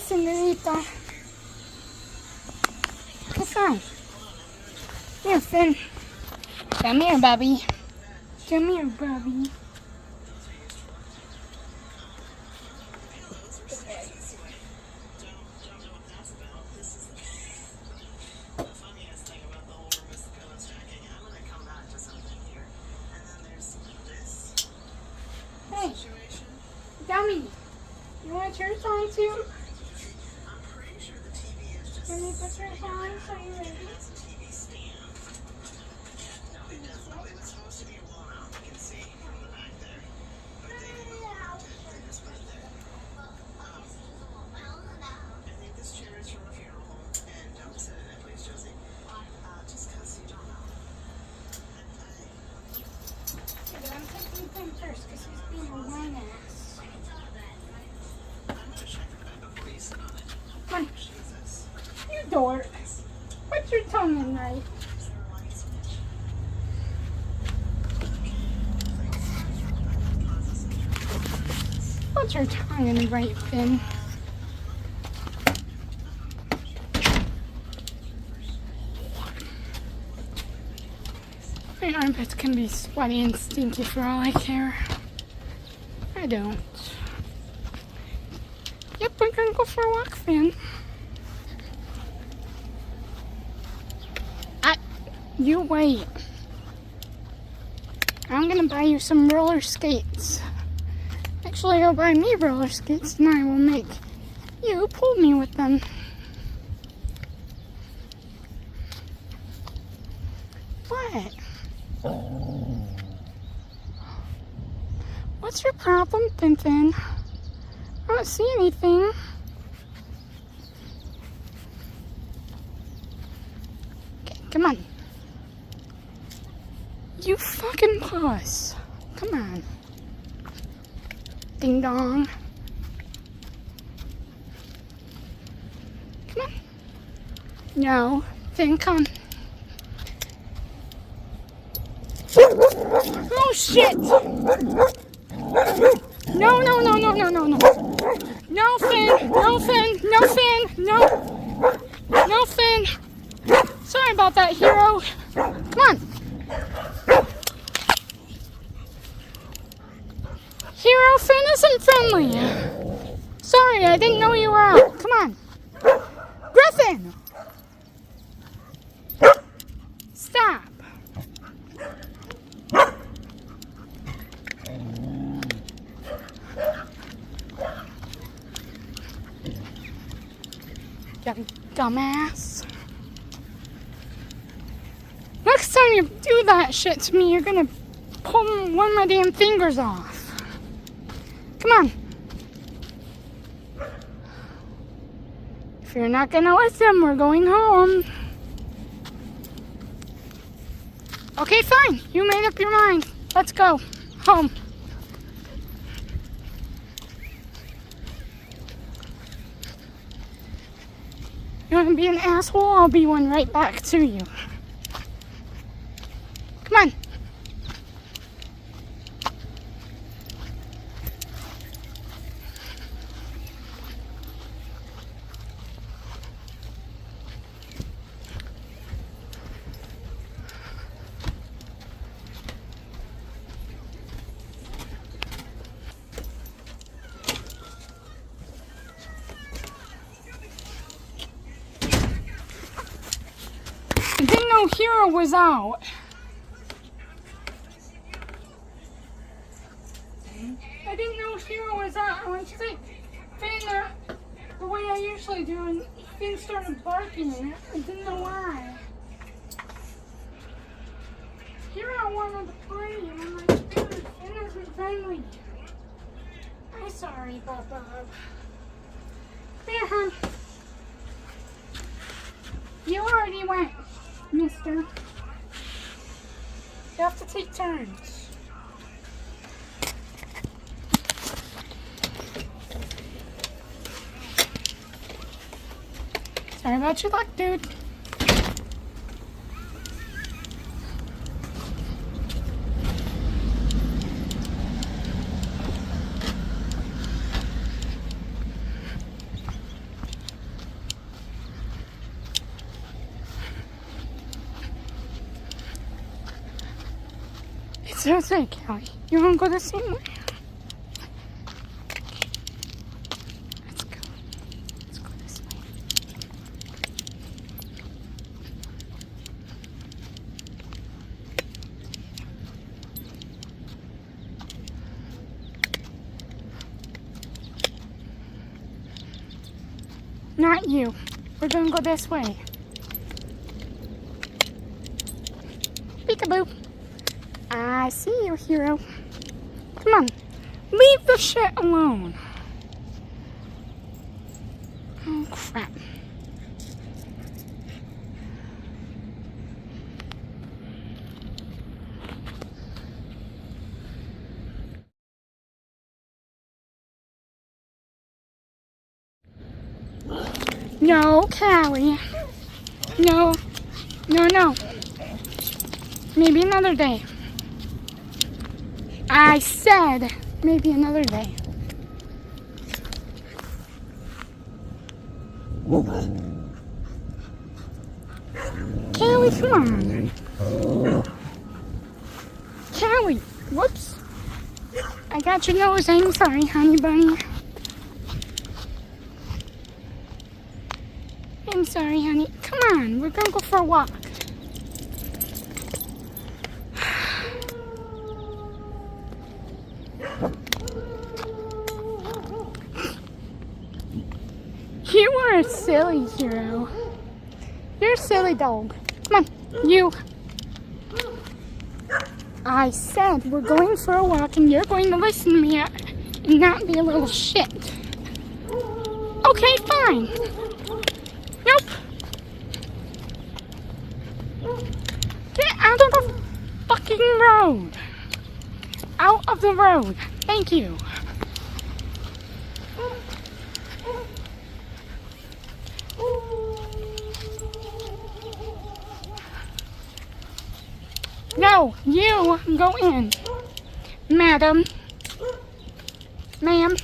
senorita. What's on? Here, Finn. Come here, Bobby. Come here, Bobby. Hey, Dummy, you want your song too? Can you put your song so you ready? I'm taking him first because he's being a whine ass. Come on. You dork. Put your tongue in right. Put your tongue in right, Finn. My armpits can be sweaty and stinky for all I care. I don't. Yep, we're gonna go for a walk, Finn. You wait. I'm gonna buy you some roller skates. Actually, you'll buy me roller skates and I will make you pull me with them. What? What's your problem, Tintin? I don't see anything. Okay, come on. You fucking puss. Come on. Ding dong. Come on. No. Then come. Oh shit! No, no, no, no, no, no, no. No, Finn! No, Finn! No, Finn! No! No, Finn! Sorry about that, hero. Come on. Hero, Finn isn't friendly. Sorry, I didn't know you were out. Come on. Griffin! Stop. You dumbass. Next time you do that shit to me, you're gonna pull one of my damn fingers off. Come on. If you're not gonna listen, we're going home. Okay, fine. You made up your mind. Let's go. Home. You want to be an asshole? I'll be one right back to you. Come on. I didn't know Hero was out. I didn't know Hero was out. I went to say, Finn, the way I usually do, and Finn started barking. I didn't know why. Hero wanted to play, and I'm like, dude, Finn isn't friendly. I'm sorry, Bob. Here, hon. You already went, mister. You have to take turns. Sorry about your luck, dude. Seriously, Callie, you wanna go the same way? Let's go. Let's go this way. Not you. We're gonna go this way. Peekaboo. I see you, hero. Come on. Leave the shit alone. Oh, crap. No, Callie. No. No, no. Maybe another day. I said maybe another day. Callie, come on. Callie, whoops. I got your nose. I'm sorry, honey bunny. I'm sorry, honey. Come on, we're gonna go for a walk. You are a silly hero. You're a silly dog. Come on, you. I said we're going for a walk and you're going to listen to me and not be a little shit. Okay, fine. Nope. Get out of the fucking road. Out of the road. Thank you. No, you go in, madam. Ma'am.